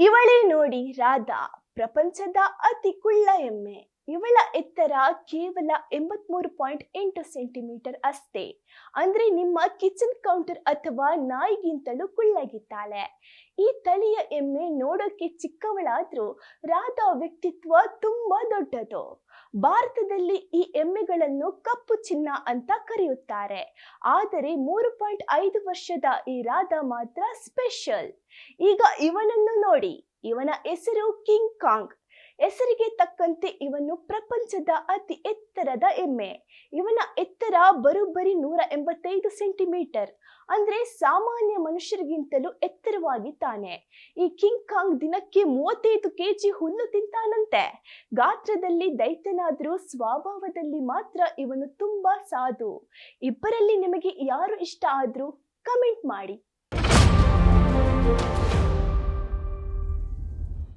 ಇವಳೇ ನೋಡಿ ರಾಧಾ, ಪ್ರಪಂಚದ ಅತಿ ಕುಳ್ಳ ಎಮ್ಮೆ. ಇವಳ ಎತ್ತರ ಕೇವಲ 83.8 ಸೆಂಟಿಮೀಟರ್ ಅಷ್ಟೇ. ಅಂದ್ರೆ ನಿಮ್ಮ ಕಿಚನ್ ಕೌಂಟರ್ ಅಥವಾ ನಾಯಿಗಿಂತಲೂ ಕುಳ್ಳಗಿದ್ದಾಳೆ. ಈ ತಳಿಯ ಎಮ್ಮೆ ನೋಡೋಕೆ ಚಿಕ್ಕವಳಾದ್ರೂ ರಾಧಾ ವ್ಯಕ್ತಿತ್ವ ತುಂಬಾ ದೊಡ್ಡದು. ಭಾರತದಲ್ಲಿ ಈ ಎಮ್ಮೆಗಳನ್ನು ಕಪ್ಪು ಚಿನ್ನ ಅಂತ ಕರೆಯುತ್ತಾರೆ. ಆದರೆ 3.5 ವರ್ಷದ ಈ ರಾಧಾ ಮಾತ್ರ ಸ್ಪೆಷಲ್. ಈಗ ಇವನನ್ನು ನೋಡಿ. ಇವನ ಹೆಸರು ಕಿಂಗ್ ಕಾಂಗ್. ಹೆಸರಿಗೆ ತಕ್ಕಂತೆ ಇವನು ಪ್ರಪಂಚದ ಅತಿ ಎತ್ತರದ ಎಮ್ಮೆ. ಇವನ ಎತ್ತರ ಬರೋಬ್ಬರಿ 185 ಸೆಂಟಿಮೀಟರ್. ಅಂದ್ರೆ ಸಾಮಾನ್ಯ ಮನುಷ್ಯರಿಗಿಂತಲೂ ಎತ್ತರವಾಗಿದ್ದಾನೆ. ಈ ಕಿಂಗ್ ಕಾಂಗ್ ದಿನಕ್ಕೆ 35 ಕೆಜಿ ಹುಲ್ಲು ತಿಂತಾನಂತೆ. ಗಾತ್ರದಲ್ಲಿ ದೈತ್ಯನಾದ್ರೂ ಸ್ವಭಾವದಲ್ಲಿ ಮಾತ್ರ ಇವನು ತುಂಬಾ ಸಾಧು. ಇಬ್ಬರಲ್ಲಿ ನಿಮಗೆ ಯಾರು ಇಷ್ಟ ಆದ್ರೂ ಕಮೆಂಟ್ ಮಾಡಿ.